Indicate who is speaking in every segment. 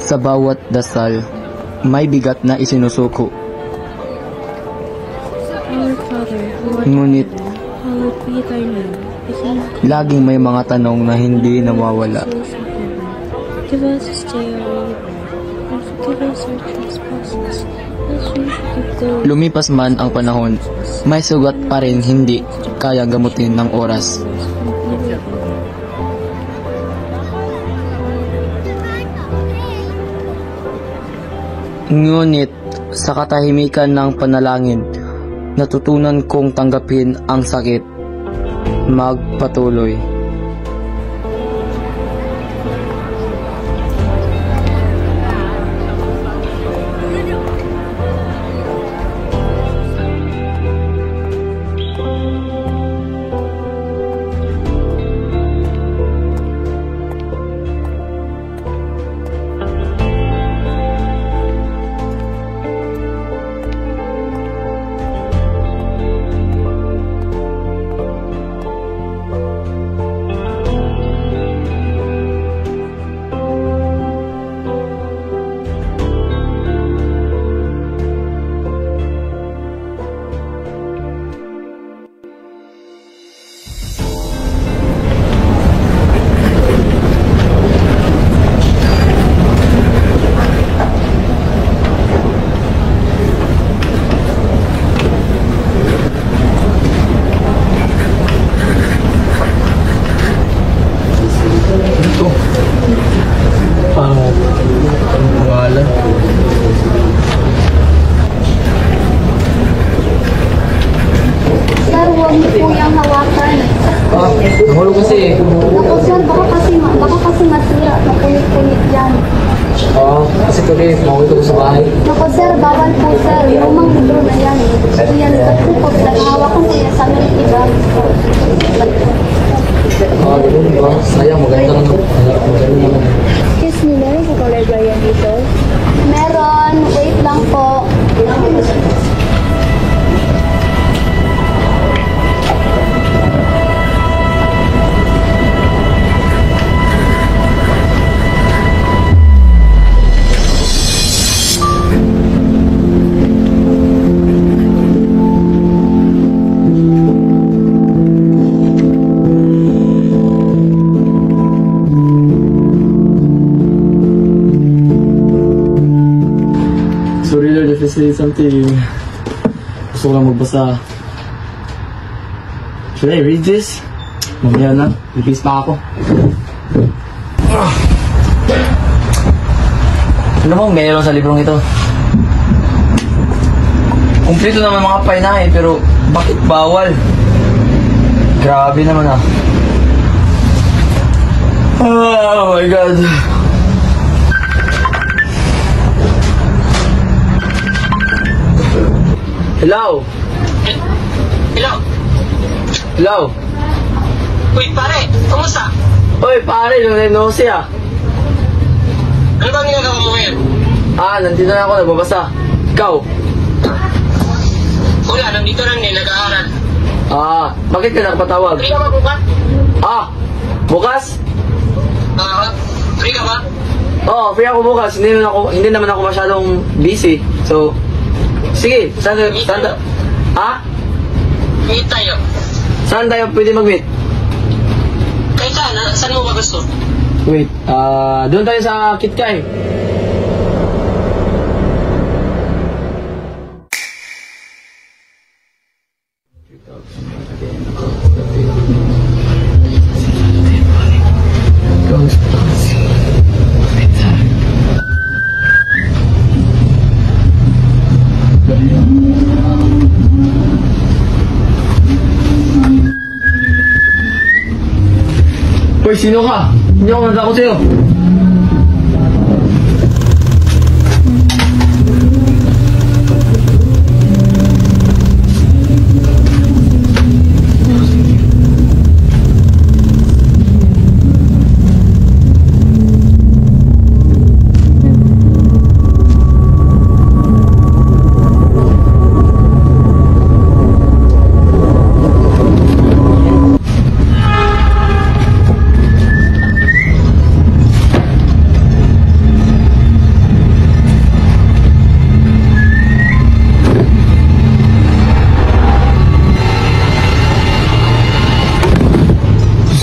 Speaker 1: Sa bawat dasal, may bigat na isinusuko.
Speaker 2: Our Father, who art in
Speaker 1: Ngunit,
Speaker 2: heaven, hallowed be thy name. Thy kingdom come.
Speaker 1: laging may mga tanong na hindi nawawala.
Speaker 2: Souls in heaven. Give us this day our daily bread, and forgive us our trespasses, as we forgive those
Speaker 1: Lumipas man ang panahon, may sugat pa rin hindi kaya gamutin ng oras. Ngunit sa katahimikan ng panalangin, natutunan kong tanggapin ang sakit, magpatuloy.
Speaker 3: Nahulog kasi.
Speaker 4: Ako sir, baka kasi masira. Napunit-punit yan.
Speaker 3: Oo, kasi tuloy, maulit ako sa bahay.
Speaker 4: Ako sir, bawal po sir. Lumang libro na yan. Yan, kasi pag naghahawakan ko yan sa milky bag.
Speaker 3: Di ba? Sayang, maganda naman.
Speaker 4: Excuse me, meron po color Brian dito? Meron. Wait lang po.
Speaker 1: Sorry Lord if I say something. Gusto ko lang magbasa. Should I read this? Mamaya na. Release pa ako. Ano mo meron sa librong ito? Kumpleto naman mga painahin pero bakit bawal? Grabe naman ah. Oh my God. Hello?
Speaker 5: Hello?
Speaker 1: Hello?
Speaker 5: Uy, pare, kumusta?
Speaker 1: Oy, pare, nung siya.
Speaker 5: Ano bang ginagawa mo ngayon?
Speaker 1: Nandito na ako, nagbabasa. Ikaw?
Speaker 5: Wala, nandito lang din, nag-aaral.
Speaker 1: Bakit ka nakapatawag?
Speaker 5: Free ka ba bukas?
Speaker 1: Bukas?
Speaker 5: Free ka ba?
Speaker 1: Oo, free ako bukas. Hindi naman ako masyadong busy. So, sige, saan
Speaker 5: Meet tayo.
Speaker 1: saan tayo pwede mag-meet?
Speaker 5: Kahit saan mo ba gusto?
Speaker 1: Wait, doon tayo sa Kitkay. Hoy, sino ka? Hindi ako natakot sa'yo.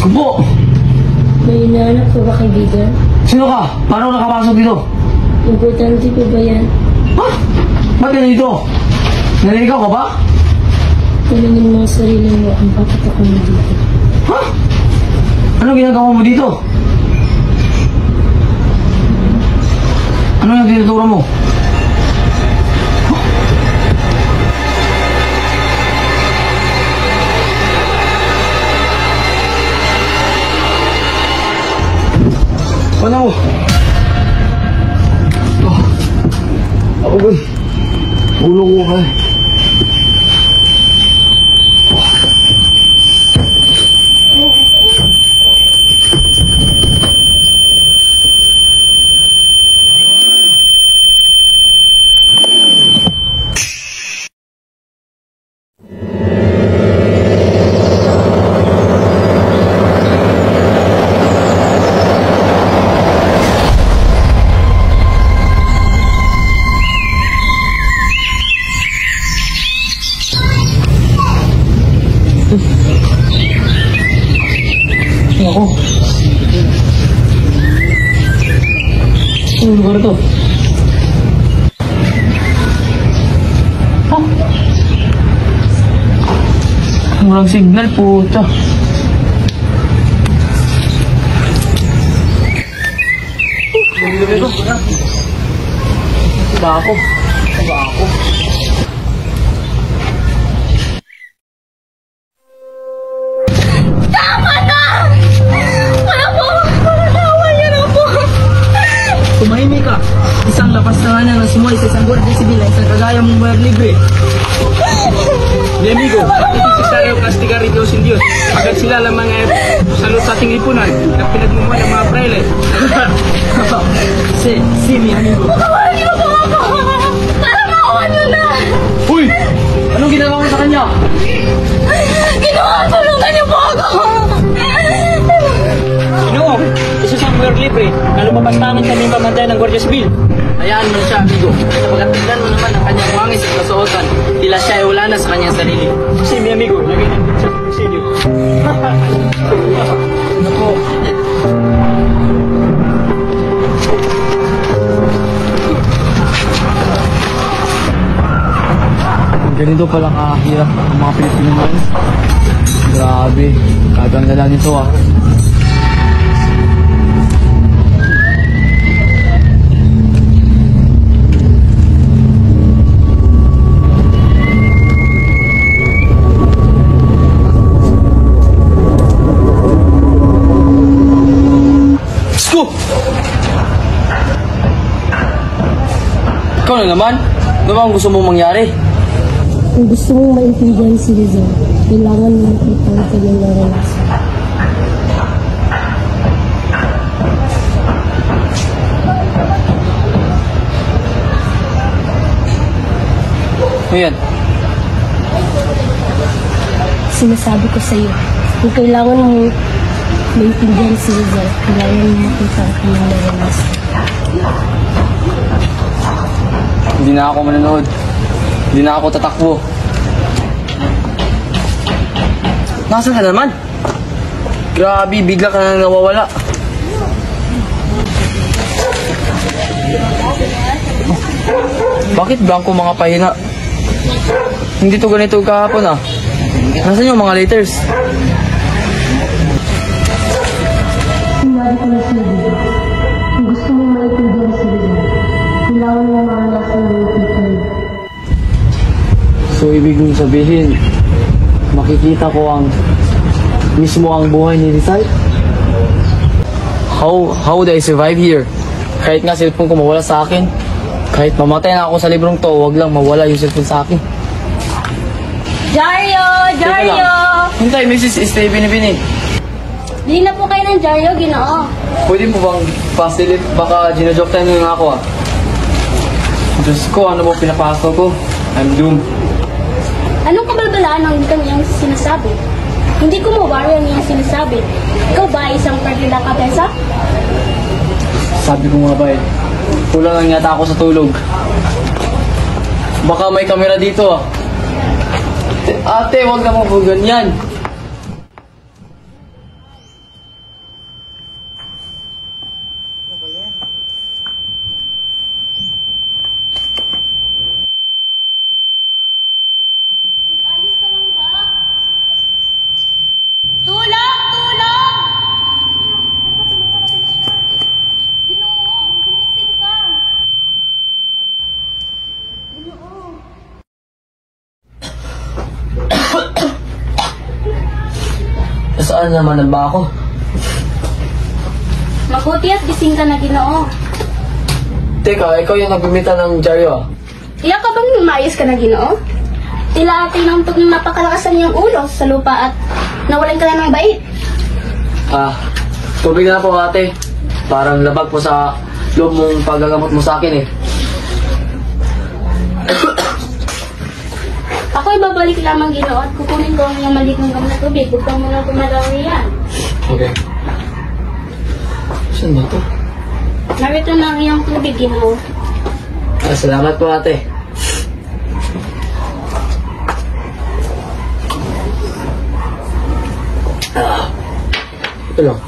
Speaker 1: Kupo!
Speaker 2: May hinahanap po ba kaibigan?
Speaker 1: Sino ka? Paano nakapasok dito?
Speaker 2: Importante po ba yan?
Speaker 1: Ha? Ba't ka dito? Naliligaw ka ba?
Speaker 2: Tulungin mo ang sarili mo ang papatok mo dito.
Speaker 1: Ha? Ano ginagawa mo dito? Ano yung tinuturo mo? Ano? Ako ba? Ulo ko ka. Ako. Ano lugar to? Ha? Walang signal, puta. Ba ako? Ba ako? Tumahimik ka. Isang lapas na nga ng simoy sa isang Guardia Civil na isang kagaya mong bayar libre. Di amigo, ito si Sario Castigarito sin Dios. Agad sila lang mga salot sa ating lipunan na pinagmumuhan ng mga praile. Si mi amigo.
Speaker 4: Pakawalan niyo po ako! Para makuha niyo na!
Speaker 1: Uy! Anong ginagawa mo sa kanya?
Speaker 4: Ginawa, tulungan niyo po ako!
Speaker 5: Inoong, isa sa mga libre na lumabas namin kami pamantay ng Guardia Civil.
Speaker 1: Hayaan mo siya, amigo. Sapagkat tignan mo naman ang kanyang wangis at kasuotan. Tila siya ay wala na sa kanyang sarili.
Speaker 5: Si mi amigo, lagay natin sa presidio.
Speaker 1: Naku. Ganito pala kahirap ang mga Pilipino ngayon. Grabe. Kaganda lang nito ah. Sko! Ikaw na naman? Ano ba ang gusto mong mangyari?
Speaker 2: Kung gusto mong maintindihan si Rizal, kailangan mo makita ang kanyang naranasan.
Speaker 1: Ayan.
Speaker 2: Sinasabi ko sa iyo, kung kailangan mo maintindihan si Rizal, kailangan mo makita ang kanyang naranasan.
Speaker 1: Hindi na ako manonood. Hindi na ako tatakbo. Nasaan ka naman? Grabe, bigla ka na nawawala. Bakit bangko mga pahina? Hindi to ganito kahapon ah. Nasaan yung mga letters?
Speaker 2: Sinabi ko na siya, kung gusto mong maintindihan si Rizal, kailangan mo makalasan ang makita niya.
Speaker 1: So, ibig kong sabihin, makikita ko ang mismo ang buhay ni Rizal? How would I survive here? Kahit nga cellphone ko mawala sa akin, kahit mamatay na ako sa librong to, wag lang mawala yung cellphone sa akin.
Speaker 4: Dario!
Speaker 1: Teka lang. Hintay, Mrs. Stay binibini.
Speaker 4: Di na po kayo ng Dario, Ginoo.
Speaker 1: Pwede mo bang pasilip? Baka ginajoke time nyo nga ako ah. Diyos ko, ano ba pinapasok ko? I'm doomed.
Speaker 4: Anong kabalbalaan ang kanyang sinasabi? Hindi ko mawari ang iyong sinasabi. Ikaw ba ay isang perdida kabesa?
Speaker 1: Sabi ko nga ba eh, kulang lang yata ako sa tulog. Baka may kamera dito ah. Ate, wag naman po ganyan.
Speaker 3: Saan naman na ba ako?
Speaker 4: Mabuti at gising ka na, Ginoo.
Speaker 3: Teka, ikaw yung nagbimita ng dyaryo ah.
Speaker 4: Iyak ka bang lumayas ka na, Ginoo? Tila tinantok ng napakalakasan niyang ulo sa lupa at nawalan ka na ng bait.
Speaker 3: Tubig na po ate. Parang labag po sa loob mong paggagamot mo sa akin eh.
Speaker 4: Ako'y babalik lamang, Ginoo, at kukunin ko ang iyong malikong gamot na tubig upang muna gumalaw riyan.
Speaker 3: Okay. Saan ba ito?
Speaker 4: Narito na ang iyong tubig, Ginoo.
Speaker 3: Salamat po ate. Ito lang.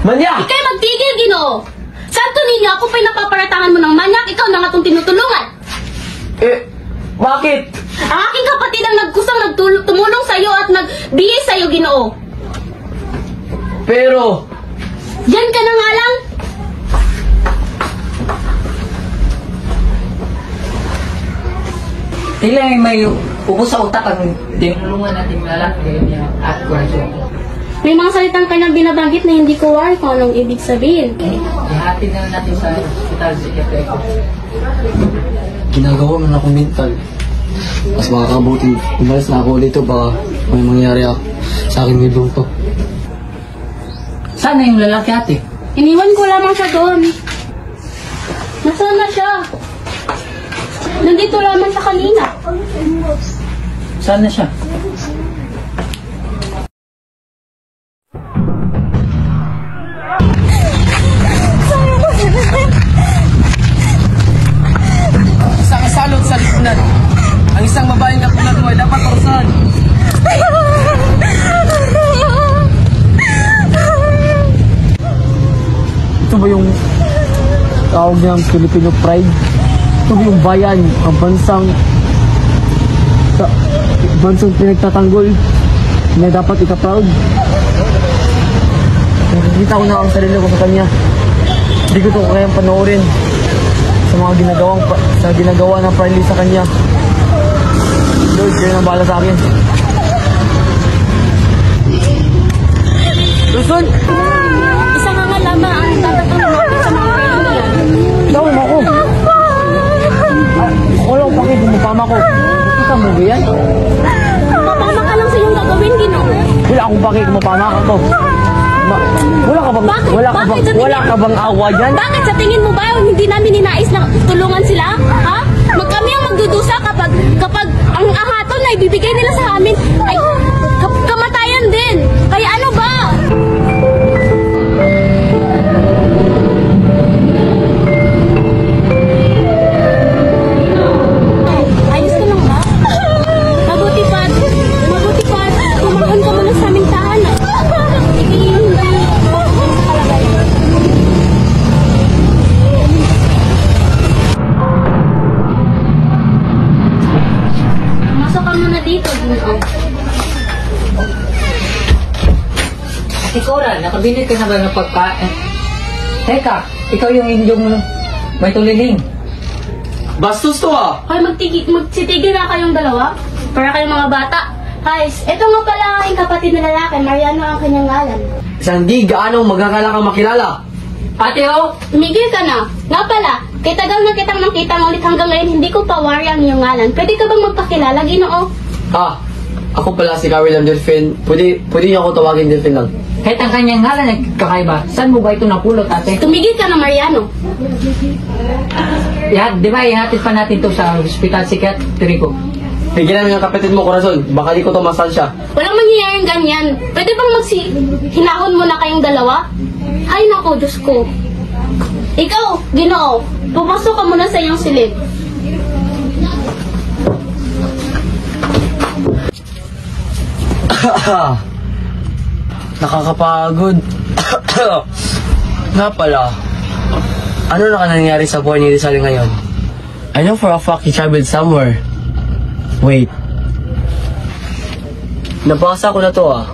Speaker 3: Manya!
Speaker 4: Ika'y magtigil, Ginoo! Santo ninyo, ako pa'y napaparatangan mo ng manyak, ikaw na nga itong tinutulungan.
Speaker 3: Bakit?
Speaker 4: Ang aking kapatid ang nagkusang tumulong sa iyo at nagbigay sa iyo, Ginoo.
Speaker 3: Pero,
Speaker 4: Diyan ka na nga lang.
Speaker 5: Tila may ubos sa utak ang tinulungan natin lalaki niya at kurasyon.
Speaker 4: May mga salitang kanyang binabanggit na hindi ko war kung anong ibig sabihin.
Speaker 5: Ihatid na natin sa hospital si Epeko.
Speaker 3: ginagawa man akong mental. Mas makakabuti, umalis na ako dito, baka may mangyari sa akin nilong to.
Speaker 5: Sana yung lalaki ate?
Speaker 4: Iniwan ko lamang siya doon. Nasaan na siya? Nandito lamang sa kanina.
Speaker 5: Sana siya?
Speaker 1: Isang salot sa lipunan. Ang isang babaeng katulad mo ay dapat parusahan.
Speaker 3: Ito ba yung tawag niyang Filipino pride? Ito ba yung bayan, ang bansang pinagtatanggol na dapat ika-proud? Nakikita ko na ang sarili ko sa kanya. Hindi ko ito kayang panoorin sa mga ginagawa ng friendly sa kanya. Lord, kayo nang bahala sa akin. Luzon!
Speaker 4: Isa nga lamang ang tatatang natin sa mga kailangan.
Speaker 3: Tawin mo ako! Ako lang bakit bumupama ko. Gusto mo ba yan?
Speaker 4: Mapama ka lang sa iyong gagawin, Ginoo.
Speaker 3: Wala akong bakit bumupama ka to. Wala ka bang awa dyan?
Speaker 4: Bakit sa tingin mo ba hindi namin ninais na tulungan sila? Ha? Kami ang magdudusa kapag ang ahaton na ibibigay nila sa amin ay kamatayan din. Kaya ano ba? Ayos ka lang ba? Mabuti pa. Tumahan ka muna sa aming tahanan. Masok ka muna dito, Ginoo.
Speaker 5: Ate Cora, nakabili ka na ba ng pagkain? Teka, ikaw yung inyong may tuliling.
Speaker 3: Bastos to ah!
Speaker 4: Hoy, magsitigil na kayong dalawa. Para kayong mga bata. Guys, ito nga pala ang aking kapatid na lalaki. Mariano ang kanyang ngalan.
Speaker 3: Isang di gaano magkakala kang makilala.
Speaker 5: Ate ho,
Speaker 4: Tumigil ka na. Nga pala, kay tagal na kitang nakita ulit hanggang ngayon, hindi ko pa worry ang iyong ngalan. Pwede ka bang magpakilala, Ginoo?
Speaker 3: Ako pala si William Delfin. Pwede niyo ako tawagin Delfin lang.
Speaker 5: kahit ang kanyang ngalan ay kakaiba, saan mo ba ito napulot ate?
Speaker 4: Tumigil ka na, Mariano.
Speaker 5: Di ba ihatid pa natin to sa hospital psychiatrico?
Speaker 3: Bigyan namin ang kapatid mo, Corazon. Baka di ko tumasal siya.
Speaker 4: Walang mangyayaring ganyan. Pwede bang hinahon mo na kayong dalawa? Ay nako, Diyos ko. Ikaw, Ginoo, pumasok ka muna sa iyong silid.
Speaker 3: Nakakapagod. Nga pala, ano na ka nangyari sa buhay ni Rizal ngayon? I know for a fact he traveled somewhere. Wait. Nabasa ko na to ah.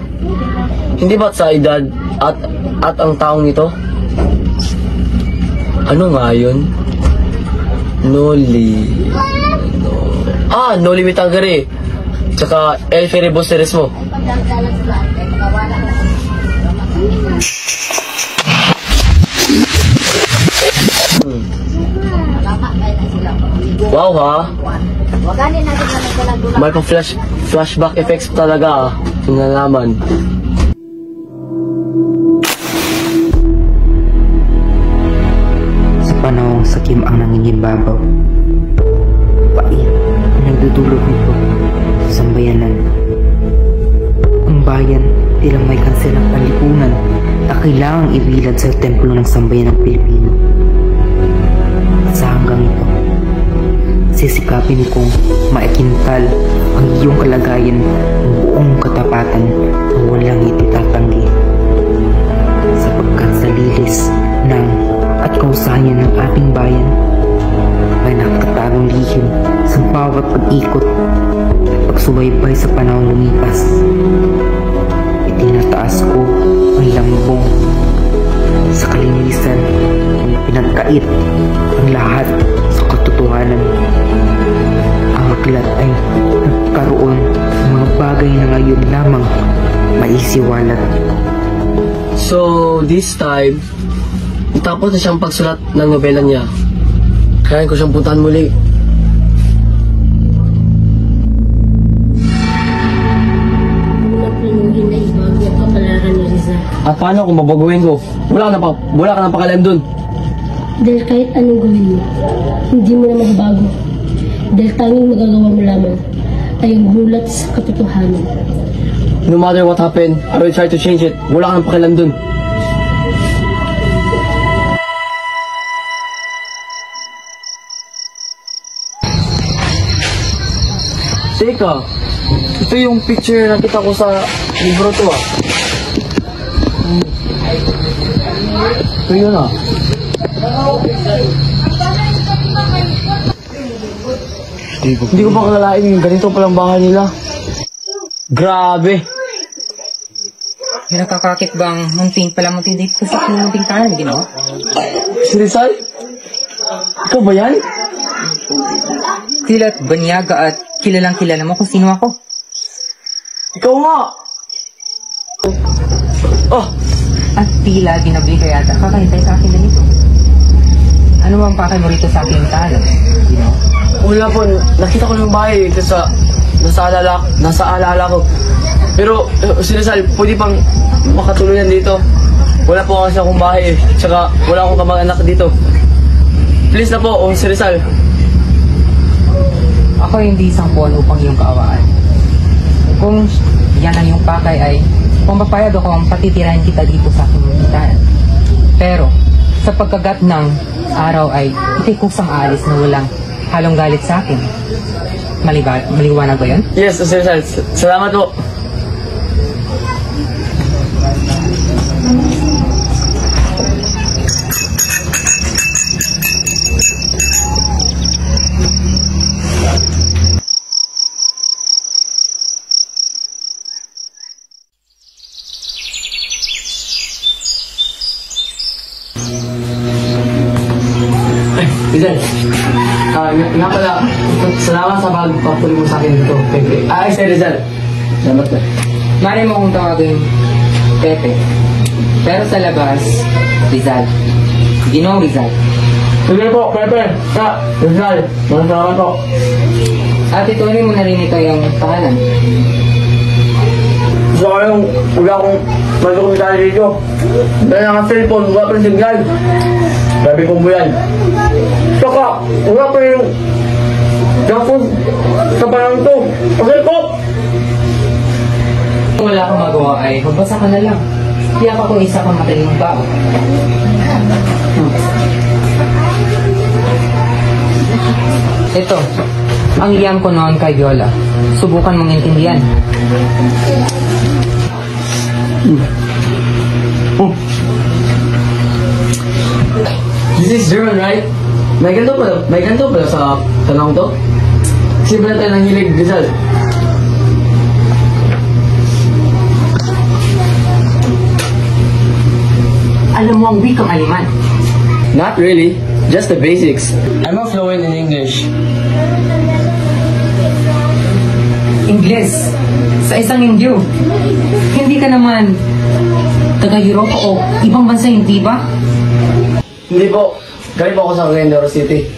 Speaker 3: Hindi ba't sa edad at ang taong ito? Ano nga yun? Noli Mitangere. Tsaka El Feribos Teresmo. Wow ha? May flashback effects talaga ah. Yung nalaman.
Speaker 6: Sa panahong sakim ang nangingibabaw, pait ang nagdudulot nito sa sambayanan. Ang bayan tila may kansel ng panlipunan na kailangang ibilad sa templo ng sambayan ng Pilipino. At sa hanggang ito, sisikapin kong maikintal ang iyong kalagayan ng buong katapatan na walang ititatanggi. Sapagkat sa lilis ng at kausayan ng ating bayan ay nakatagong lihim sa bawat pag-ikot at pagsubaybay sa panahong lumipas. Itinataas ko ang lambong sa kalinisan ng pinagkait ang lahat sa katotohanan. Ang aklat ay nagkaroon ng mga bagay na ngayon lamang maisiwalat.
Speaker 3: So, this time, tapos na siyang pagsulat ng nobela niya. Kaya ko siyang puntahan muli. At paano kung mabaguhin ko? Wala ka na pakalam dun.
Speaker 2: Dahil kahit anong gawin mo, hindi mo na magbago. Dahil tanging magagawa mo lamang ay ang gulat sa katotohanan.
Speaker 3: No matter what happened, I will try to change it. Wala ka na pakalam dun. Teka, ito yung picture na nakita ko sa libro to ah. Ito yun ah. Hindi ko pa kalalain yung ganito palang bahay nila. Grabe!
Speaker 5: May nakakakit bang munting pala munting dito sa munting tanan, ginawa?
Speaker 3: Si Rizal? Ikaw ba yan?
Speaker 5: Tila't banyaga at kilalang kilala mo kung sino ako.
Speaker 3: Ikaw nga! Oh!
Speaker 5: At tila ginabi ka yata kakahintay sa akin na nito. Ano bang pakay mo rito sa aking tanan? Ginawa?
Speaker 3: Wala po, nakita ko ng bahay ito sa nasa alala ko. Pero si Rizal, pwede pang makatuluyan dito. Wala po kasi akong bahay eh. Tsaka wala akong kamag-anak dito. Please na po, si Rizal.
Speaker 5: Ako hindi isang buwan upang iyong kaawaan. Kung yan ang iyong pakay ay kung papayag ako ang patitirahin kita dito sa aking muntintahan. Pero sa pagkagat ng araw ay ikay kusang alis na walang halong galit sa akin. Maliwanag ba yun?
Speaker 3: Yes, si Rizal. Salamat po. Rizal, nga pala, salamat sa pagpapuli mo sa akin dito, Pepe. Ay, si Rizal. Salamat po.
Speaker 5: Mali mo kung tawagin Pepe. Pero sa labas, Rizal. Ginoong Rizal.
Speaker 3: Sige po, Pepe. Rizal. Salamat po.
Speaker 5: At ituloy mo na rin ito yung tahanan.
Speaker 3: Gusto ko yung wala akong masukumitali dito. Dahil ang cellphone, wala pa rin signal. Sabi ko mo yan. Saka, wala pa yung cellphone sa panang to. Kasi po!
Speaker 5: Kung wala kang magawa ay magbasa ka na lang. Tiyak ako isa kang matalimang bao. Ito, ang iyam ko noon kay Viola. Subukan mong intindihan.
Speaker 3: This is German, right? May ganito pala sa tanong to? Kasi pala tayo ng hilig, Rizal.
Speaker 5: Alam mo ang wikang Aleman.
Speaker 3: Not really, just the basics. I'm not fluent in English.
Speaker 5: Ingles. sa isang Indio. Hindi ka naman taga-Europa o ibang bansa, hindi ba?
Speaker 3: Hindi po. Galing po ako sa Cagayan City.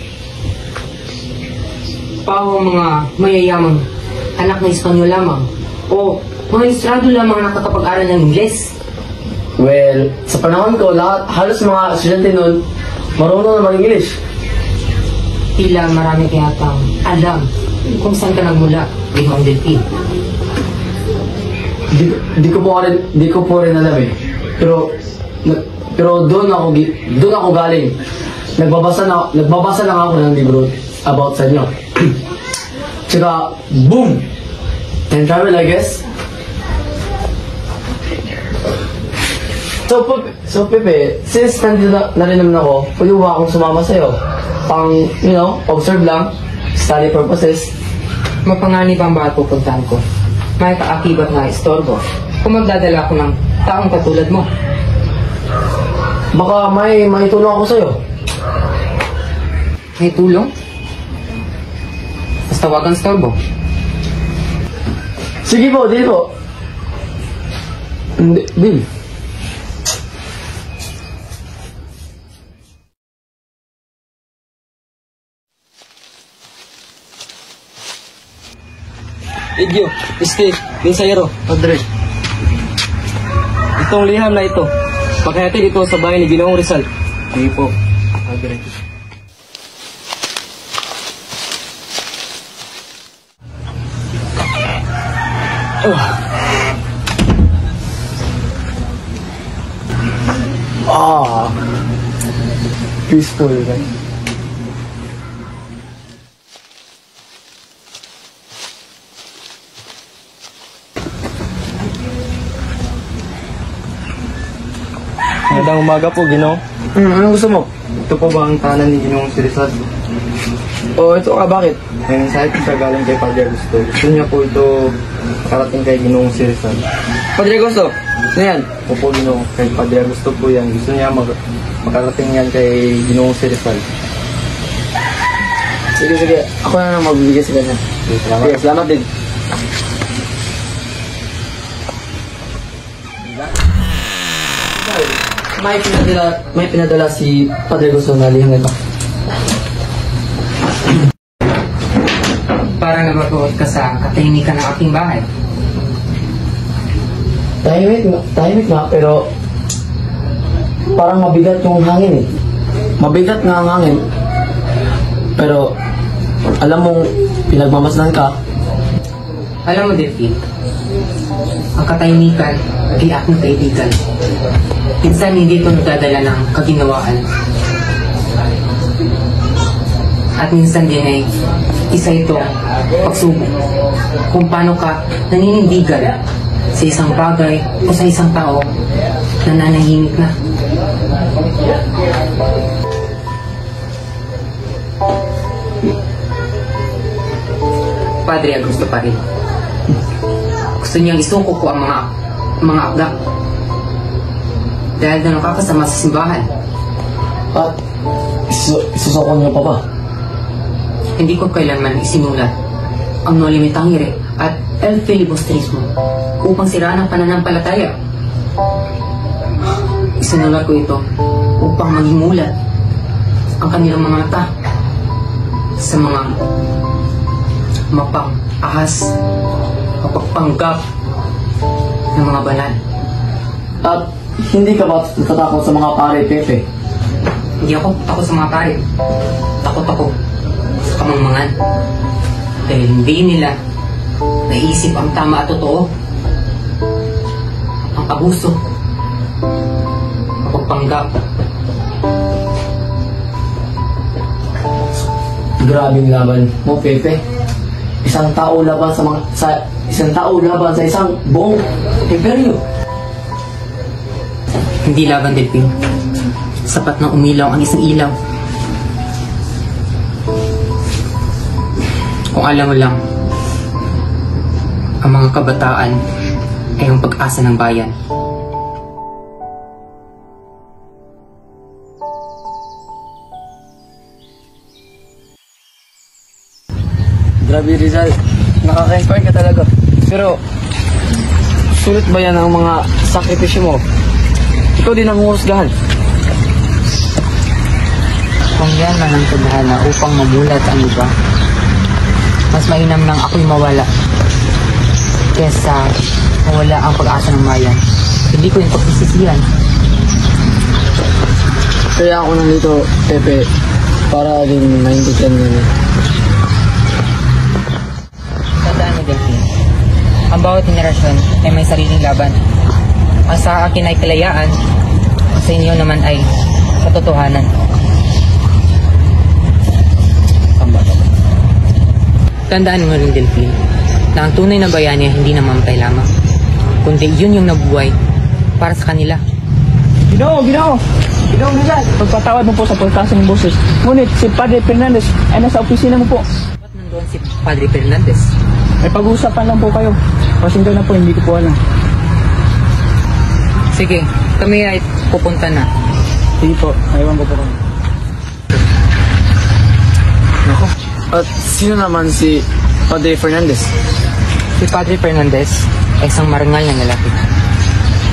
Speaker 5: Pao mga mayayamang anak ng Espanyol lamang o mga Estrado lamang nakakapag-aral ng Ingles.
Speaker 3: Well, sa panahon ko, halos mga estudyante noon, marunong na mag-English.
Speaker 5: Tila marami kaya kang alam kung saan ka nagmula, Limang Delphi.
Speaker 3: Di ko po rin alam eh. Pero doon ako galing. Nagbabasa lang ako ng libro about sa inyo. Tsaka, boom! Time travel, I guess. So Pepe, since nandito na rin naman ako, pwede ba akong sumama sa'yo? Pang, observe lang, study purposes.
Speaker 5: Mapanganib ang bawat pupuntahan ko. May kaakibat na istorbo kung magdadala ko ng taong katulad mo.
Speaker 3: Baka may tulong ako sa'yo.
Speaker 5: May tulong? Basta wag ang istorbo.
Speaker 3: Sige po, deal po. Deal.
Speaker 1: Idyo, Steve, Minsayero, Padre. Itong liham na ito, paghahatid ito sa bahay ni Ginoong Rizal. Sige po, Padre.
Speaker 3: Peaceful, right?
Speaker 1: Magandang umaga po, Ginoo.
Speaker 3: Anong gusto mo?
Speaker 1: Ito po ba ang tahanan ni Ginoong si Rizal?
Speaker 3: Ito ka, bakit?
Speaker 1: May mensahe po siya galing kay Padre Augusto. Gusto niya po ito makarating kay Ginoong si Rizal.
Speaker 3: Padre Gusto, ano yan?
Speaker 1: Opo, Ginoo. Kay Padre Augusto po yan. Gusto niya makarating yan kay Ginoong si Rizal.
Speaker 3: Sige. Ako na lang magbibigay sa kanya.
Speaker 1: Salamat.
Speaker 3: Sige, salamat din. May pinadala si Padre Gusto na liham ito.
Speaker 5: Parang nagbabaot ka sa katahimikan ng aking bahay.
Speaker 3: Tahimik nga, pero parang mabigat yung hangin eh. Mabigat nga ang hangin. Pero alam mong pinagmamasdan ka.
Speaker 5: Alam mo, Delphi, ang katahimikan ay aking kaibigan. Minsan hindi ito nagdadala ng kaginawaan. At minsan din ay isa ito pagsubok kung paano ka naninindigan sa isang bagay o sa isang tao na nanahimik na. Padre Augusto pa rin. Gusto niyang isuko ko ang mga akda dahil na nakakasama sa simbahan.
Speaker 3: At isusoko niyo pa ba?
Speaker 5: Hindi ko kailanman isinulat ang No Limitangere at El Filibustrismo upang siraan ang pananampalataya. Isinulat ko ito upang maging mulat ang kanilang mga mata sa mga mapang-ahas, mapagpanggap ng mga banal.
Speaker 3: At hindi ka ba natatakot sa mga pare, Pepe?
Speaker 5: Hindi ako takot sa mga pare. Takot ako sa kamangmangan. Dahil hindi nila naisip ang tama at totoo. Ang abuso, mapagpanggap.
Speaker 3: Grabing laban mo, Pepe. Isang tao laban sa isang buong imperyo.
Speaker 5: Hindi laban, Delphi. Sapat na umilaw ang isang ilaw. Kung alam mo lang, ang mga kabataan ay ang pag-asa ng bayan.
Speaker 3: Grabe, Rizal. Nakaka-inspire ka talaga. Pero, sulit ba yan ang mga sakripisyo mo? Ikaw din ang huhusgahan.
Speaker 5: Kung yan man ang tadhana upang mamulat ang iba, mas mainam nang ako'y mawala kesa mawala ang pag-asa ng bayan. Hindi ko yung pagsisisihan.
Speaker 3: Kaya ako nandito, Pepe, para din maintindihan mo.
Speaker 5: Tandaan mo, Delphine, ang bawat henerasyon ay may sariling laban. Ang sa akin ay kalayaan, sa inyo naman ay katotohanan. Tandaan mo rin, Delphine, na ang tunay na bayani ay hindi namamatay lamang, kundi yun yung nabuhay para sa kanila.
Speaker 1: Ginoo, Rizal. Pagpatawad mo po sa pagtaas ng boses. Ngunit si Padre Fernandez ay nasa opisina mo po.
Speaker 5: Ba't nandoon si Padre Fernandez?
Speaker 1: May pag-uusapan lang po kayo. Pasensya na po, hindi ko po alam.
Speaker 5: Sige, kami ay pupunta na.
Speaker 1: Sige po, naiwan ko po kami.
Speaker 3: Nako. At sino naman si Padre Fernandez?
Speaker 5: Si Padre Fernandez ay isang marangal na lalaki.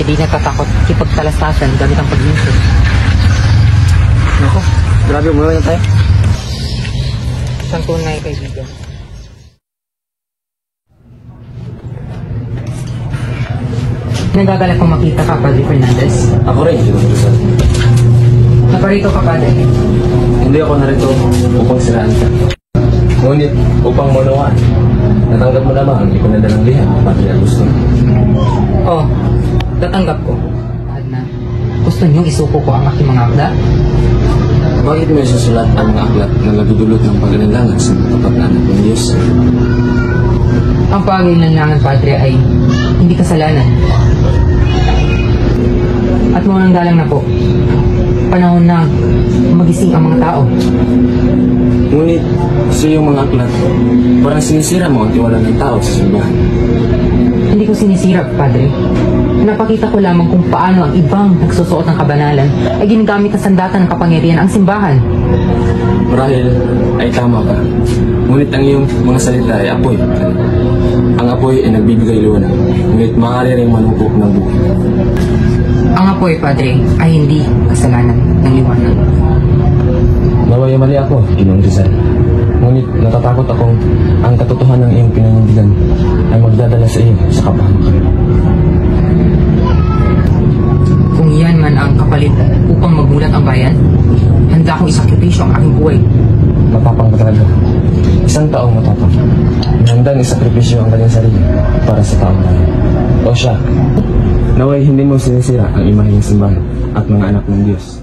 Speaker 5: Hindi natatakot ipagtalastasan gamit ang pag-iisip.
Speaker 3: Nako, grabe, umuwi na tayo.
Speaker 5: Isang tunay kaibigan. Nagagalak kong makita ka, Padre Fernandez.
Speaker 7: Ako rin, Ginoong Rizal.
Speaker 5: Naparito ka, Padre.
Speaker 7: Hindi ako narito upang siraan ka. Ngunit upang maunawaan. Natanggap mo lamang ang ipinadalang liham, Padre Agustin.
Speaker 5: Oh, tatanggap ko. Adna, gusto niyong isuko ko ang aking mga akda?
Speaker 7: Bakit mo isusulat ang mga aklat na nagdudulot ng pag-alinlangan sa mga tapat na anak ng Diyos?
Speaker 5: Ang pag-alinlangan, Padre, ay hindi kasalanan. At munang dalang na po, panahon na magising ang mga tao.
Speaker 7: Ngunit sa iyong mga aklat, parang sinisira mo ang tiwala ng tao sa simbahan.
Speaker 5: Hindi ko sinisira, Padre. Napakita ko lamang kung paano ang ibang nagsusuot ng kabanalan ay ginagamit na sandata ng kapangyarihan ang simbahan.
Speaker 7: Marahil ay tama ka. Ngunit ang iyong mga salita ay apoy. Ang apoy ay nagbibigay liwanag. Ngunit maaari rin manupok ng buhay.
Speaker 5: Ang apoy, Padre, ay hindi kasalanan ng liwanag.
Speaker 7: Naway mali ako, Ginoong Rizal. Ngunit natatakot akong ang katotohanan ng iyong pinanindigan ay magdadala sa iyo sa kapahamakan.
Speaker 5: Kung yan man ang kapalit upang magulat ang bayan, handa akong isakripisyo ang aking buhay.
Speaker 7: Matapang ka talaga. Isang taong matapang. Handang isakripisyo ang kanyang sarili para sa taong bayan. O siya, naway hindi mo sinisira ang imahe ng simbahan at mga anak ng Diyos.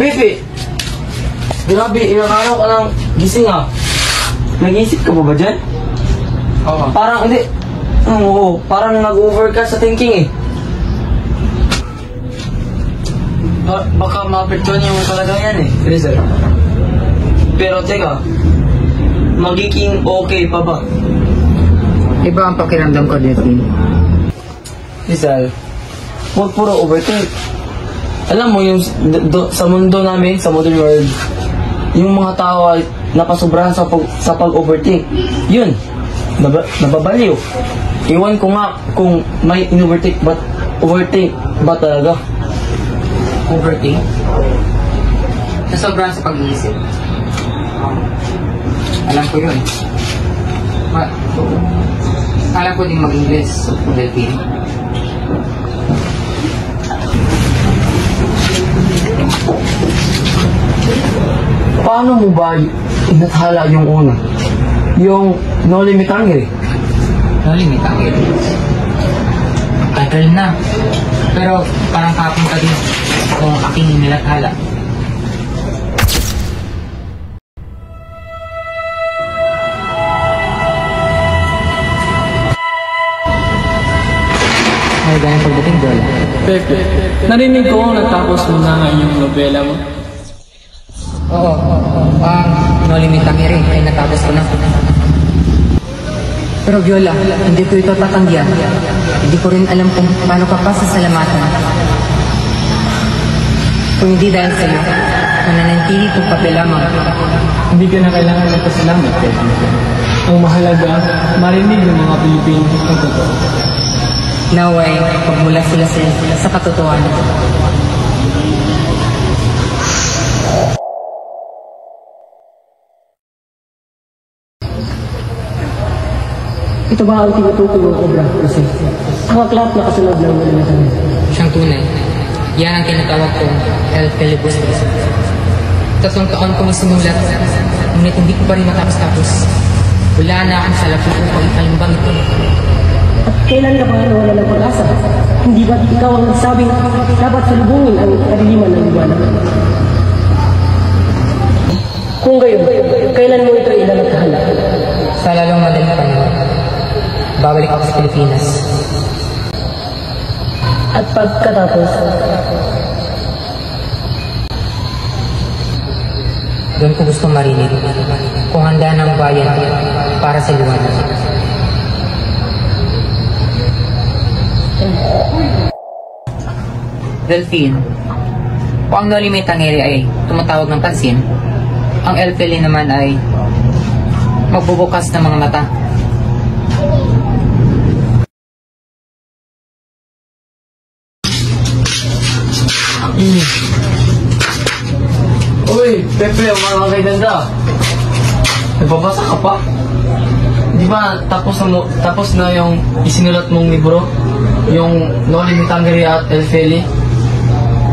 Speaker 3: Pepe! Grabe, ilang araw ka nang gising ah. Nag-iisip ka ba dyan?
Speaker 5: Oo.
Speaker 3: Parang, hindi. Oo, parang nag-over ka sa thinking eh. Baka maapektuhan yung kalagayan eh, Rizal. Pero teka, magiging okay pa ba?
Speaker 5: Iba ang pakiramdam ko, Delphine.
Speaker 3: Rizal, huwag puro overthink. Alam mo, yung sa mundo namin, sa modern world, yung mga tao ay napasobrahan sa pag-overthink. Yun, nababaliw. Iwan ko nga kung may in-overthink ba talaga?
Speaker 5: Overthink? Nasobrahan sa pag-iisip. Alam ko yun. Alam ko din mag-Ingles, Delphine.
Speaker 3: Paano mo ba inathala yung una? Yung no limit hungry?
Speaker 5: No limit ang ito. Tagal na. Pero parang kapunta din kung aking nilathala. Ay, ganyan pagdating doon.
Speaker 1: Pepe, narinig ko natapos mo na nga yung nobela mo.
Speaker 5: Oo. Ang No Limit ang Iri ay natapos ko na. Pero Viola, hindi ko ito tatanggihan. Hindi ko rin alam kung paano ka pa sasalamatan. Kung hindi dahil sa iyo, Mananatili kong papel lamang.
Speaker 1: Hindi ka na kailangan ng pasalamat, Kevin. Ang mahalaga, marinig ng mga Pilipino ang totoo.
Speaker 5: Naway, pagmula sila sa katotohanan.
Speaker 1: Ito ba ang tinutukoy ng obra, Jose? Ang aklat na kasunod ng mga natin.
Speaker 5: Siyang tunay. Yan ang tinatawag kong El Filibuster. 3 taon kong isinulat, ngunit hindi ko pa rin matapos-tapos. Wala na akong salapin upang ikalimbang ito.
Speaker 2: At kailan ka pa nawala ng pag-asa? Hindi ba ikaw ang nagsabing dapat salubungin ang kadiliman ng liwanag? Kung gayon, kailan mo ito ilalagkahan?
Speaker 5: Sa lalong madaling panahon, babalik ako sa Pilipinas.
Speaker 2: At pagkatapos,
Speaker 5: doon ko gusto marinig kung handa ng bayan para sa liwanag. Delphine, kung ang Noli Me Tangere ay tumatawag ng pansin, ang El Feli naman ay magbubukas ng mga mata.
Speaker 3: Uy, Pepe, mga kaganda. Nagbabasa ka pa? Di ba tapos na yung isinulat mong libro? Yung Noli Me Tangere at El Feli?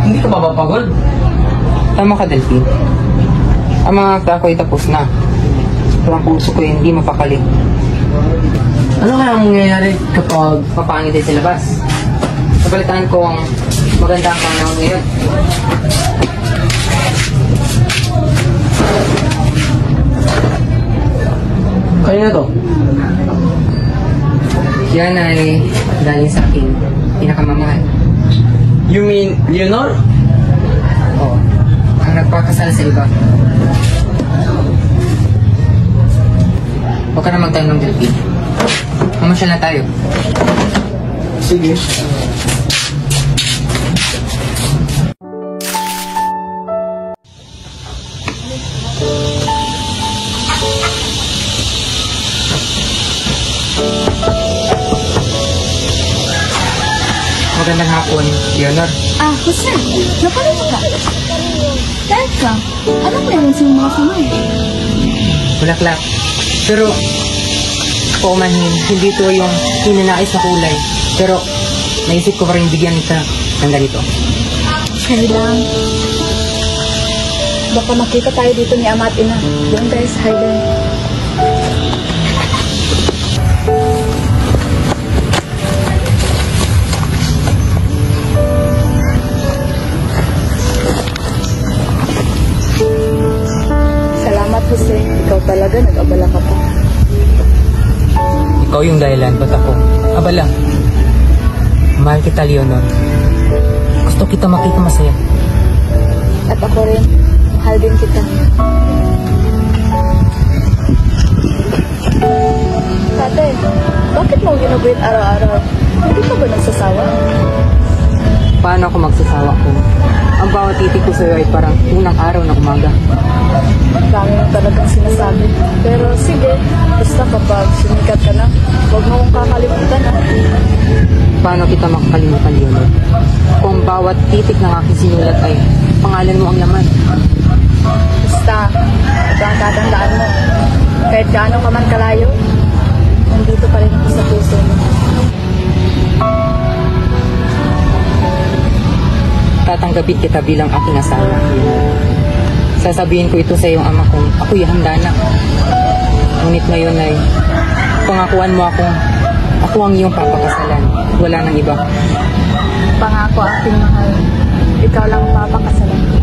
Speaker 3: Hindi ka ba mapagod?
Speaker 5: Tama ka, Delphine. Ang mga akta ko ay tapos na. Pero ang puso ko ay hindi mapakali.
Speaker 3: Ano kaya ang mangyayari kapag
Speaker 5: Papangit ay sa labas. Sabalitaan ko ang maganda ang panahon ngayon.
Speaker 3: Kaya na to?
Speaker 5: Yan ay galing sa aking pinakamamahal.
Speaker 3: You mean Leonor?
Speaker 5: Oo. Ang nagpakasal sa iba. Huwag ka na magtanong, Delphine. Mamasyal na tayo.
Speaker 3: Sige.
Speaker 5: Magandang hapon, Leonor.
Speaker 4: Ah, Jose, napalito ka. Teka, anong meron sa mga kamay?
Speaker 5: Bulaklak. Pero, paumanhin, hindi ito yung hinanais na kulay. Pero, naisip ko pa rin bigyan ka ng ganito.
Speaker 4: Kaya lang. Baka makita tayo dito ni Ama at Ina. Doon tayo sa Highland. Salamat, Jose. Ikaw talaga, nag-abala ka pa.
Speaker 5: Ikaw yung dahilan, ba't ako? Abala. Mahal kita, Leonor. Gusto kita makita masaya.
Speaker 4: At ako rin, mahal din kita. Tate, bakit mo ginuguit araw-araw? Hindi ka ba nagsasawa?
Speaker 5: Paano ako magsasawa kung ang bawat titik ko sa'yo ay parang unang araw ng umaga?
Speaker 4: Dami mo talagang sinasabi. Pero sige, basta kapag sumikat ka na, huwag mo kong kakalimutan na.
Speaker 5: Paano kita makakalimutan, Leonor? Kung bawat titik ng aking sinulat ay pangalan mo ang laman.
Speaker 4: Basta, ito ang tatandaan mo. Kahit gaano ka man kalayo, nandito pa rin ako sa puso mo.
Speaker 5: Tatanggapin kita bilang aking asawa. Sasabihin ko ito sa iyong ama kung ako'y handa na. Ngunit ngayon ay pangakuan mo ako ang iyong papakasalan. Wala nang iba.
Speaker 4: Pangako aking mahal, ikaw lang ang papakasalan ko.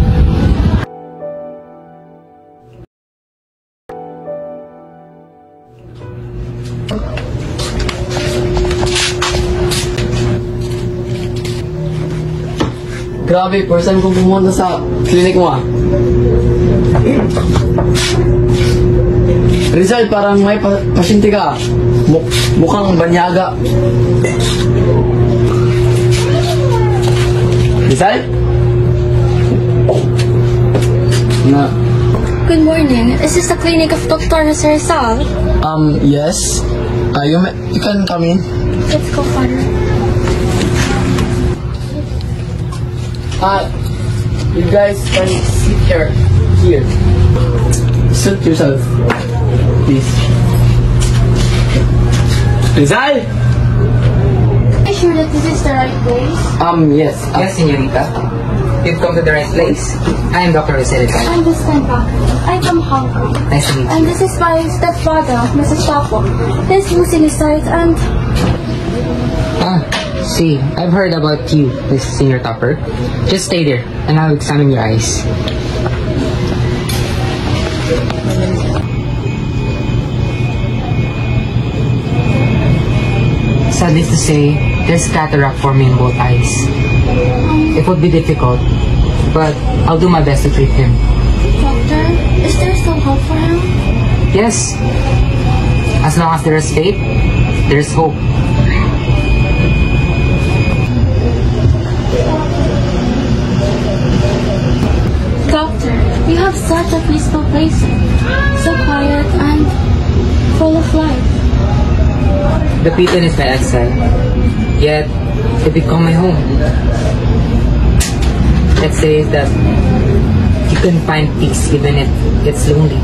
Speaker 3: Grabe, first time kong pumunta sa clinic mo ah. Rizal, parang may pasyente ka. Mukhang banyaga. Rizal?
Speaker 1: Na,
Speaker 4: Good morning. Is this the clinic of Dr. Jose Rizal?
Speaker 1: yes. You can come in.
Speaker 4: Let's go, Father.
Speaker 3: You guys can sit here.
Speaker 1: Suit yourself. Please. Rizal!
Speaker 4: Are you sure that this is the right place?
Speaker 1: Yes.
Speaker 5: Yes, señorita. You've come to the right place. I am Dr. Jose Rizal.
Speaker 4: I'm Miss Kanbaka. I'm from Hong Kong.
Speaker 5: Nice to meet you.
Speaker 4: And this is my stepfather, Mrs. Chapo. He's losing his sight and...
Speaker 5: See, I've heard about you, Miss Senior Topper. Just stay there, and I'll examine your eyes. Sadly to say, there's cataract forming in both eyes. It would be difficult, but I'll do my best to treat him.
Speaker 4: Doctor, is there still hope for him?
Speaker 5: Yes, as long as there is faith, there's hope.
Speaker 4: Doctor, you have such a peaceful place. So quiet and full of life.
Speaker 5: The prison is my exile, yet it become my home. Let's say that you can find peace even if it's lonely.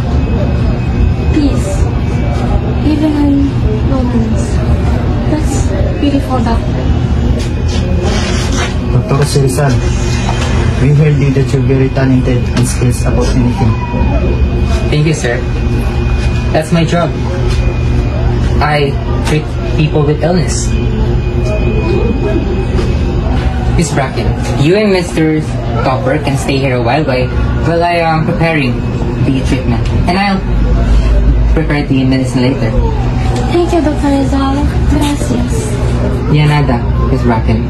Speaker 4: Peace. Even in loneliness. That's beautiful, Doctor.
Speaker 8: Dr. Rizal, we heard you that you're very talented and skills about anything.
Speaker 5: Thank you, sir. That's my job. I treat people with illness. Miss Bracken, you and Mr. Topper can stay here a while while I am preparing the treatment. And I'll prepare the medicine later.
Speaker 4: Thank you, Dr. Rizal. Gracias.
Speaker 5: Yanada, Miss Bracken.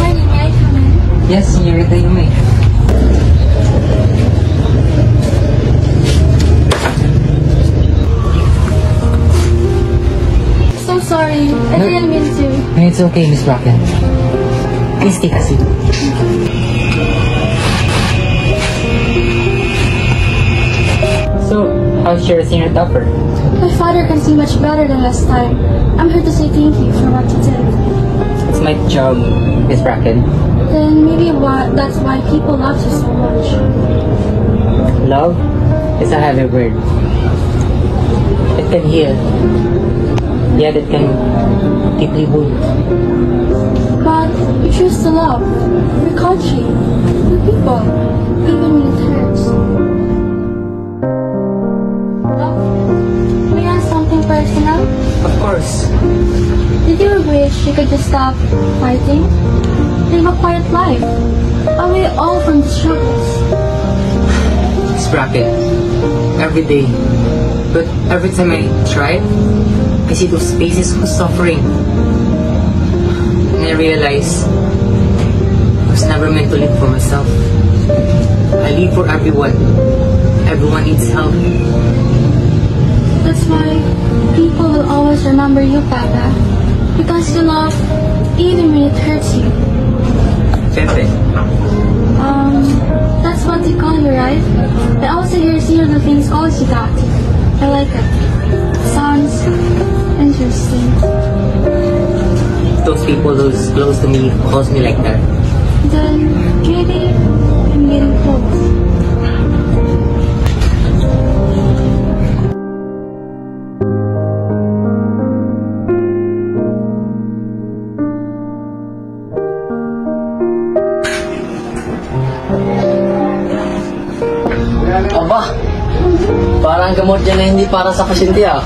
Speaker 4: Morning, may I come in?
Speaker 5: Yes, señorita, you may.
Speaker 4: So sorry. I didn't mean to.
Speaker 5: No, it's okay, Miss Bracken. Please take a seat. So, how's your senior topper?
Speaker 4: My father can see much better than last time. I'm here to say thank you for what you did.
Speaker 5: It's my job, Miss Bracken.
Speaker 4: Then maybe that's why people love you so much.
Speaker 5: Love is a heavy word. It can heal, yet it can deeply wound.
Speaker 4: But you choose to love your country, your people, even when it hurts. May I ask something personal?
Speaker 5: Of course.
Speaker 4: Did you wish you could just stop fighting? Live a quiet life, away all from the struggles.
Speaker 5: Miss Bracken, every day. But every time I try, I see those faces who's suffering. And I realize I was never meant to live for myself. I live for everyone. Everyone needs help.
Speaker 4: That's why people will always remember you, Papa. Because you love even when it hurts you.
Speaker 5: Pepe,
Speaker 4: That's what they call you, right? I also hear Senior Philippines calls you that. I like it. Sounds interesting.
Speaker 5: those people who's close to me calls me like that.
Speaker 4: Then maybe I'm getting close.
Speaker 3: Aba, parang gamot yan na hindi para sa pasyente ah.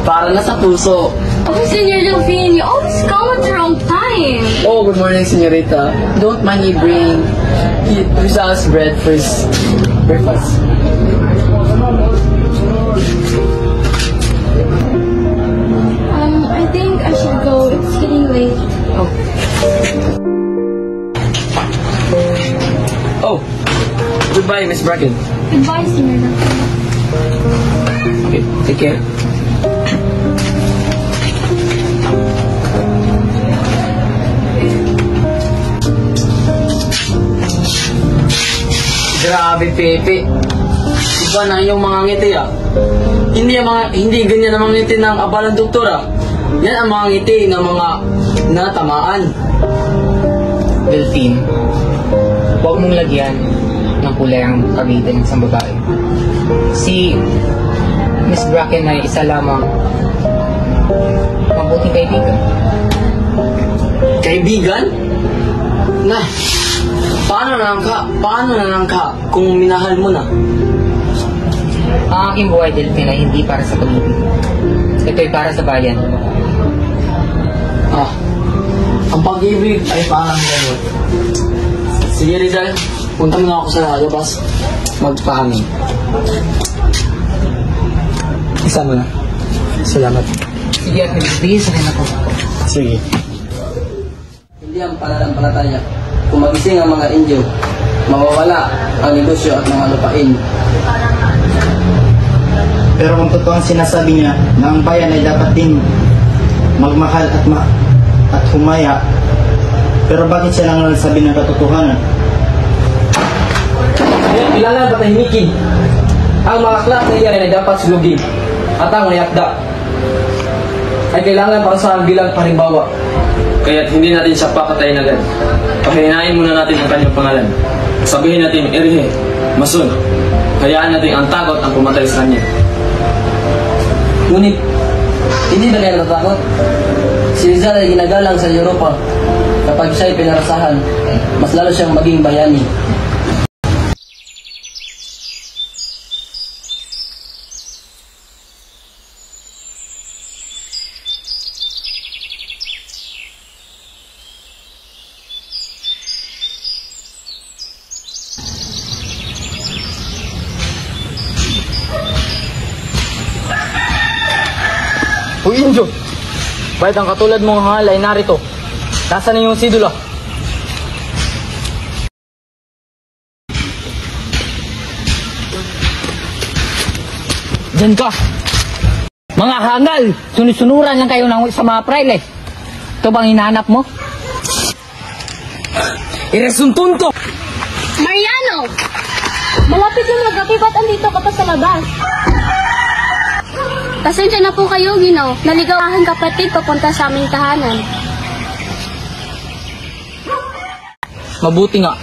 Speaker 3: Para na sa puso.
Speaker 4: Oh, Senior Delphine, you always come at the wrong time.
Speaker 3: Oh, good morning, señorita. Don't mind me bringing Rizal's bread for his breakfast.
Speaker 4: I think I should go. It's getting late.
Speaker 3: Oh, goodbye, Miss Bracken.
Speaker 4: Goodbye, Senior Delphine.
Speaker 3: Okay, take care. Grabe, Pepe. Iba na yung mga ngiti ah. Hindi ganyan ang mga ngiti ng abalang doktor ah. Yan ang mga ngiti ng mga natamaan.
Speaker 5: Delphine, huwag mong lagyan ng kulay ang kagitan ng isang babae. Si Miss Bracken ay isa lamang mabuting kaibigan.
Speaker 3: Kaibigan? Paano na lang ka kung minahal mo na?
Speaker 5: Ang aking buhay, Delphine, ay hindi para sa pag-ibig. Ito'y para sa bayan.
Speaker 3: Ang pag-ibig ay parang gano'n. Sige, Rizal, punta mo na ako sa labas. Magpahaming. Isa mo na. Salamat.
Speaker 5: Sige, at nagbibigay sa rin ako.
Speaker 3: Sige.
Speaker 1: Hindi ang pananampalataya. Kung magising ang mga inyo, mawawala ang negosyo at mga lupain.
Speaker 8: Pero kung totoo ang sinasabi niya na ang bayan ay dapat din magmahal at humaya, pero bakit siya lang nagsabi ng katotohanan?
Speaker 1: Kailangan patahimikin. Ang mga aklat na iyan ay dapat sulugin. At ang mayakda ay kailangan parusahan bilang parimbawa.
Speaker 7: Kaya't hindi natin siya papatayin agad. Pahinain muna natin ang kanyang pangalan. Sabihin natin, Erihe, Masun. Hayaan natin ang takot ang pumatay sa kanya.
Speaker 1: Ngunit, hindi ba kayo natatakot? Si Rizal ay ginagalang sa Europa. Kapag siya ay pinarasahan, mas lalo siyang maging bayani.
Speaker 3: Uy, Injo! Bakit ang katulad mong hangal ay narito? Nasaan na yung sidula?
Speaker 5: Diyan ka! Mga hangal! Sunisunuran lang kayo sa mga praile. Ito bang hinahanap mo?
Speaker 3: Iresuntun ko!
Speaker 4: Mariano! Malapit na magabi, ba't andito ka pa sa labas? Pasensya na po kayo, Gino. Naligaw aking kapatid papunta sa aming tahanan.
Speaker 3: Mabuti nga.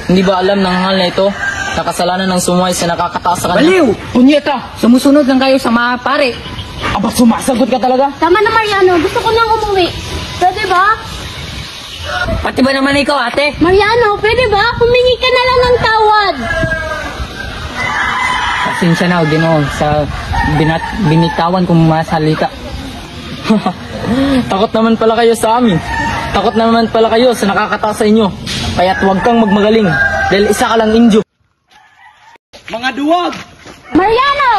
Speaker 3: Hindi ba alam ng hangal na ito na kasalanan ng sumuhay sa nakakataas sa kanya?
Speaker 5: Baliw! Punyeta! Sumusunod lang kayo sa mga pare.
Speaker 3: Aba, sumasagot ka talaga?
Speaker 4: Tama na, Mariano. Gusto ko nang umuwi. Pwede ba?
Speaker 5: Pati ba naman ikaw, ate?
Speaker 4: Mariano, pwede ba? Humingi ka na lang ng tawad.
Speaker 5: Pasensya na, Ginoon, sa binitawan kong mga salita.
Speaker 3: Takot naman pala kayo sa amin. Takot naman pala kayo sa nakakataas sa inyo. Kaya't huwag kang magmagaling dahil isa ka lang Indio. Mga duwag!
Speaker 4: Mariano!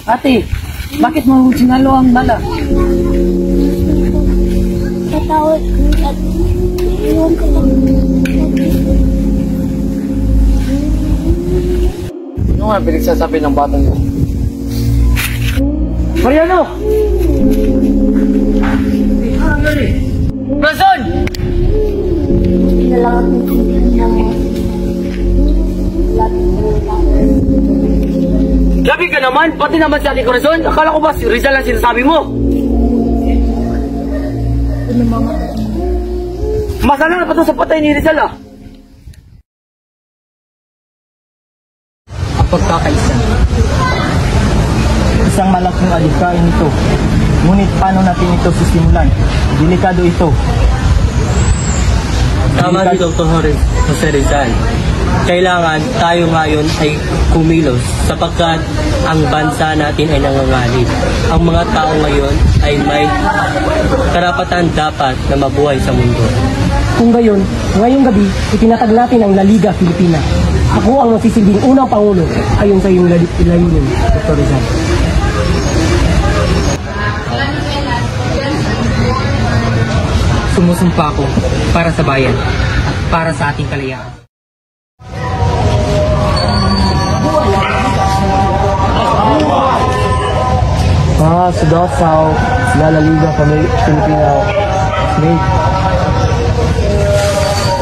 Speaker 5: Ate, bakit mo sinalo ang bala?
Speaker 4: Tatawad ko at iwan ko lang.
Speaker 3: Ano nga pinagsasabi ng batang mo? Mariano! Mason!
Speaker 4: Kailangan ko ng
Speaker 3: Grabe ka naman! Pati naman si Ate Corazon! Akala ko ba si Rizal ang sinasabi mo? Masala na pa to sa patay ni Rizal ah!
Speaker 5: Ang pagkakaisa.
Speaker 8: Isang malaking alikain ito. Ngunit paano natin ito sisimulan? Delikado ito.
Speaker 9: Tama si Dr. Jose Rizal. Kailangan tayo ngayon ay kumilos sapagkat ang bansa natin ay nanganganib. Ang mga tao ngayon ay may karapatan dapat na mabuhay sa mundo.
Speaker 5: Kung gayon, ngayong gabi, itinatag natin ang La Liga Filipina. Ako ang nasisilbing unang pangulo ayon sa iyong layunin, Dr. Rizal. Sumusumpa ako para sa bayan at para sa ating kalayaan.
Speaker 3: sa Dasaw, sila La Liga, Filipina, mate.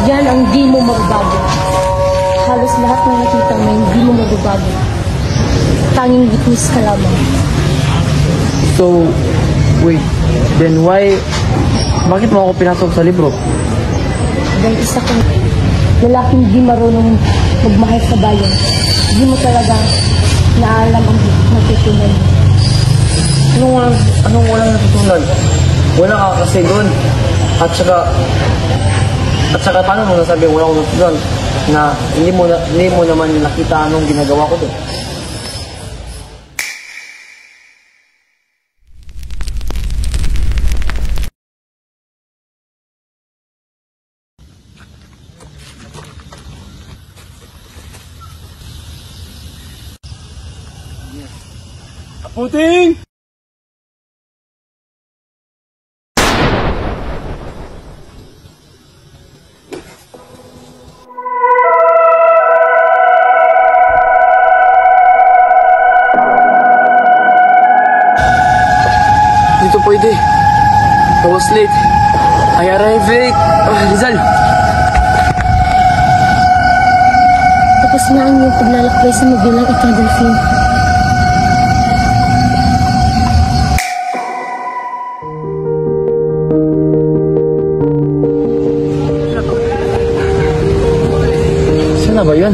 Speaker 2: Yan ang di mo magbabago. Halos lahat ng nakita mo hindi mo magbabago. Tanging witness ka lamang.
Speaker 3: So, wait, then bakit mo ako pinasok sa libro?
Speaker 2: Dahil isa kang lalaking di marunong magmahal sa bayan. Di mo talaga naalam ang natutunan mo.
Speaker 3: Anong walang natutunan? Wala ka kasi doon. At saka paano mo nasabi wala akong natutunan na hindi mo naman nakita anong ginagawa ko doon?
Speaker 7: Puting!
Speaker 3: Dito pwede. I was late. I arrived late. Rizal!
Speaker 2: Tapos na ang iyong paglalakbay sa magulang at Adolfine.
Speaker 3: Saan na ba yun?